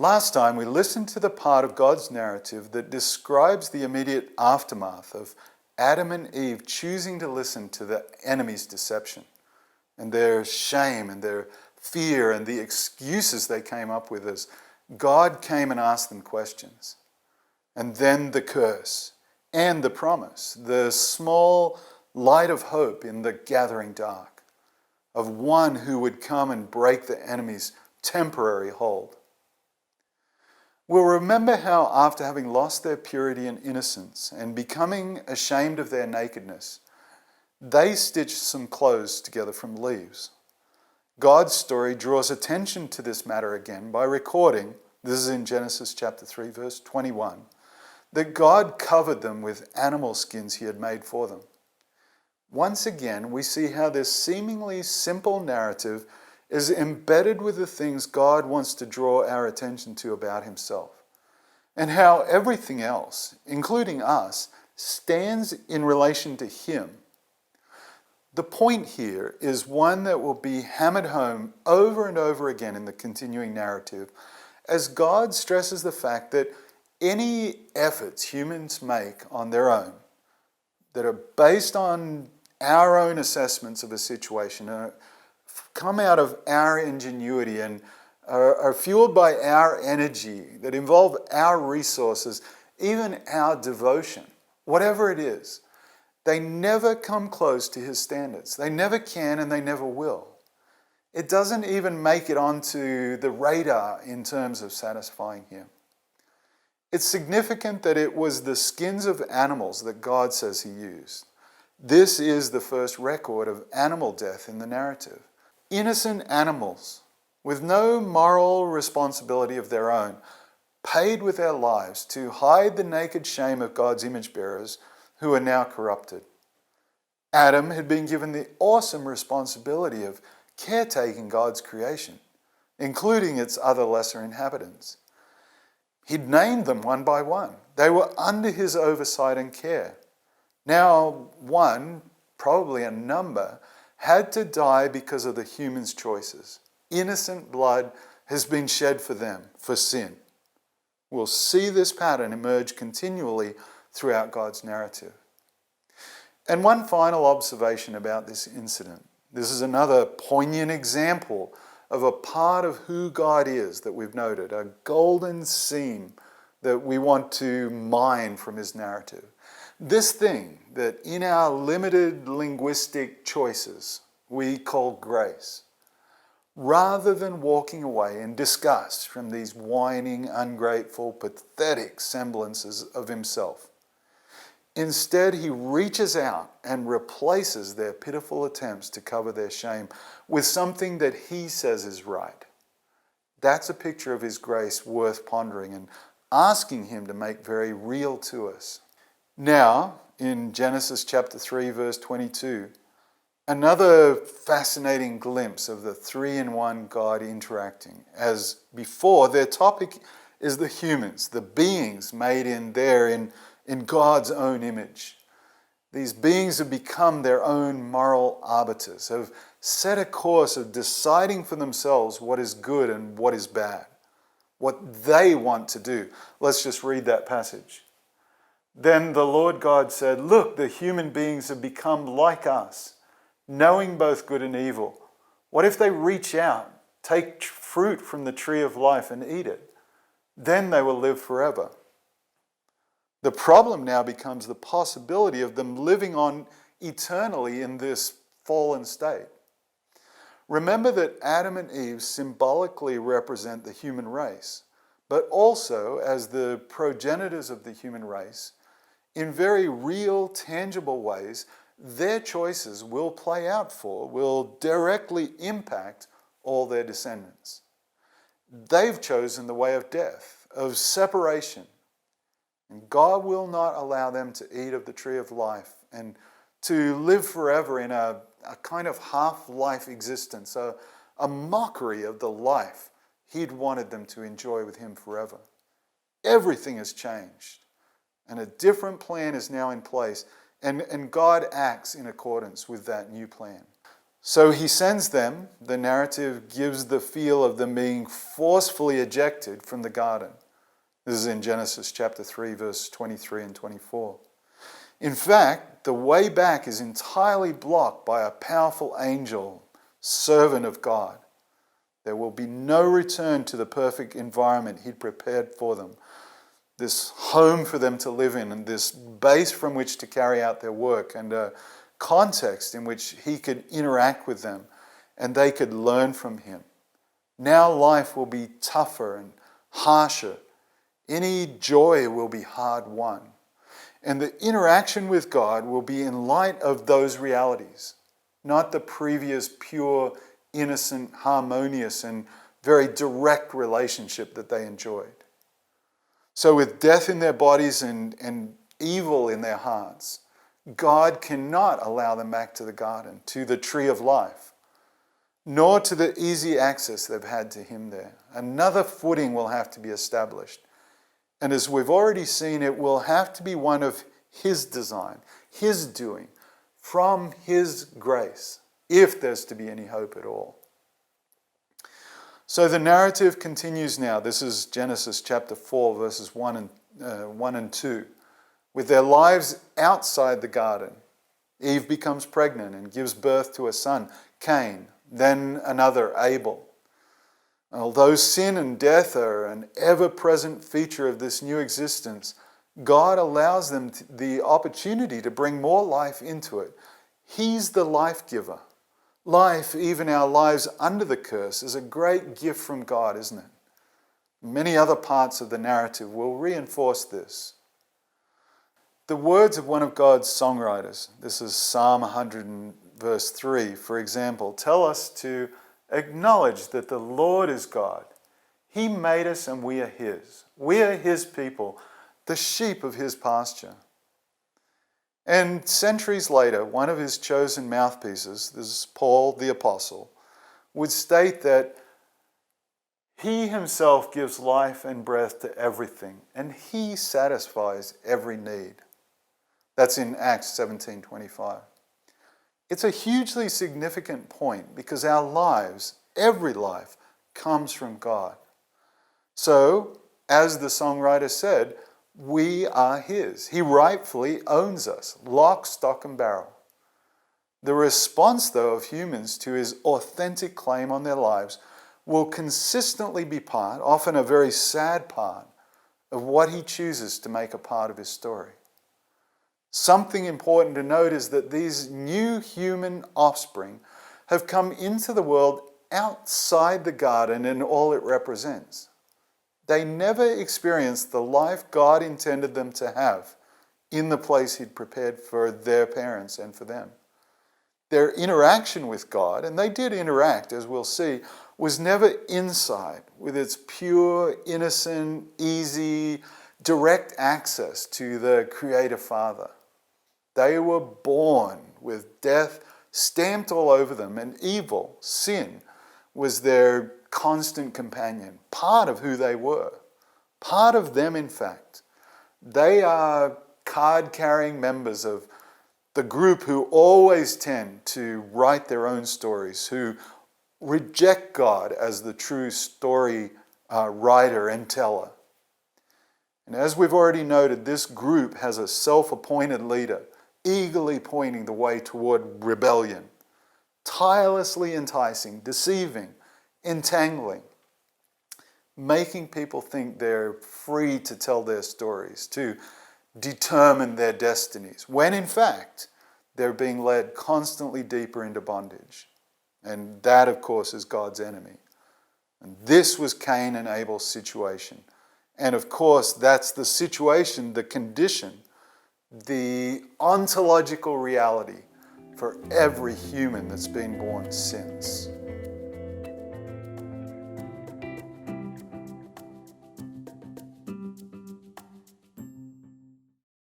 Last time we listened to the part of God's narrative that describes the immediate aftermath of Adam and Eve choosing to listen to the enemy's deception, and their shame and their fear and the excuses they came up with as God came and asked them questions. And then the curse and the promise, the small light of hope in the gathering dark, of one who would come and break the enemy's temporary hold. We'll remember how after having lost their purity and innocence and becoming ashamed of their nakedness, they stitched some clothes together from leaves. God's story draws attention to this matter again by recording, this is in Genesis chapter 3, verse 21, that God covered them with animal skins he had made for them. Once again, we see how this seemingly simple narrative is embedded with the things God wants to draw our attention to about himself, and how everything else, including us, stands in relation to him. The point here is one that will be hammered home over and over again in the continuing narrative, as God stresses the fact that any efforts humans make on their own that are based on our own assessments of a situation, come out of our ingenuity and are fueled by our energy, that involve our resources, even our devotion, whatever it is, they never come close to his standards. They never can and they never will. It doesn't even make it onto the radar in terms of satisfying him. It's significant that it was the skins of animals that God says he used. This is the first record of animal death in the narrative. Innocent animals with no moral responsibility of their own, paid with their lives to hide the naked shame of God's image bearers who are now corrupted. Adam had been given the awesome responsibility of caretaking God's creation, including its other lesser inhabitants. He'd named them one by one. They were under his oversight and care. Now one, probably a number, had to die because of the humans' choices. Innocent blood has been shed for them, for sin. We'll see this pattern emerge continually throughout God's narrative. And one final observation about this incident. This is another poignant example of a part of who God is that we've noted, a golden seam that we want to mine from his narrative. This thing that in our limited linguistic choices we call grace, rather than walking away in disgust from these whining, ungrateful, pathetic semblances of himself, instead he reaches out and replaces their pitiful attempts to cover their shame with something that he says is right. That's a picture of his grace worth pondering and asking him to make very real to us. Now, in Genesis chapter 3, verse 22, another fascinating glimpse of the three-in-one God interacting. As before, their topic is the humans, the beings made in God's own image. These beings have become their own moral arbiters, have set a course of deciding for themselves what is good and what is bad, what they want to do. Let's just read that passage. Then the Lord God said, "Look, the human beings have become like us, knowing both good and evil. What if they reach out, take fruit from the tree of life and eat it? Then they will live forever." The problem now becomes the possibility of them living on eternally in this fallen state. Remember that Adam and Eve symbolically represent the human race, but also as the progenitors of the human race, in very real, tangible ways, their choices will play out will directly impact all their descendants. They've chosen the way of death, of separation. And God will not allow them to eat of the tree of life and to live forever in a kind of half-life existence, a mockery of the life he'd wanted them to enjoy with him forever. Everything has changed, and a different plan is now in place, and God acts in accordance with that new plan. So he sends them. The narrative gives the feel of them being forcefully ejected from the garden. This is in Genesis chapter 3, verse 23 and 24. In fact, the way back is entirely blocked by a powerful angel, servant of God. There will be no return to the perfect environment he'd prepared for them, this home for them to live in, and this base from which to carry out their work, and a context in which he could interact with them and they could learn from him. Now life will be tougher and harsher. Any joy will be hard won. And the interaction with God will be in light of those realities, not the previous pure, innocent, harmonious, and very direct relationship that they enjoyed. So with death in their bodies and evil in their hearts, God cannot allow them back to the garden, to the tree of life, nor to the easy access they've had to him there. Another footing will have to be established. And as we've already seen, it will have to be one of his design, his doing, from his grace, if there's to be any hope at all. So the narrative continues now. This is Genesis chapter 4, verses 1 and 2. With their lives outside the garden, Eve becomes pregnant and gives birth to a son, Cain, then another, Abel. Although sin and death are an ever-present feature of this new existence, God allows them the opportunity to bring more life into it. He's the life giver. Life, even our lives under the curse, is a great gift from God, isn't it? Many other parts of the narrative will reinforce this. The words of one of God's songwriters, this is Psalm 100 verse 3, for example, tell us to acknowledge that the Lord is God. He made us and we are his. We are his people, the sheep of his pasture. And centuries later, one of his chosen mouthpieces, this is Paul the Apostle, would state that he himself gives life and breath to everything, and he satisfies every need. That's in Acts 17:25. It's a hugely significant point because our lives, every life, comes from God. So, as the songwriter said, we are his. He rightfully owns us, lock, stock, and barrel. The response, though, of humans to his authentic claim on their lives will consistently be part, often a very sad part, of what he chooses to make a part of his story. Something important to note is that these new human offspring have come into the world outside the garden and all it represents. They never experienced the life God intended them to have in the place he'd prepared for their parents and for them. Their interaction with God, and they did interact, as we'll see, was never inside with its pure, innocent, easy, direct access to the Creator Father. They were born with death stamped all over them, and evil, sin, was their constant companion, part of who they were, part of them in fact. They are card-carrying members of the group who always tend to write their own stories, who reject God as the true story writer and teller. And as we've already noted, this group has a self-appointed leader, eagerly pointing the way toward rebellion, tirelessly enticing, deceiving, entangling, making people think they're free to tell their stories, to determine their destinies, when in fact they're being led constantly deeper into bondage. And that, of course, is God's enemy. And this was Cain and Abel's situation. And of course, that's the situation, the condition, the ontological reality for every human that's been born since.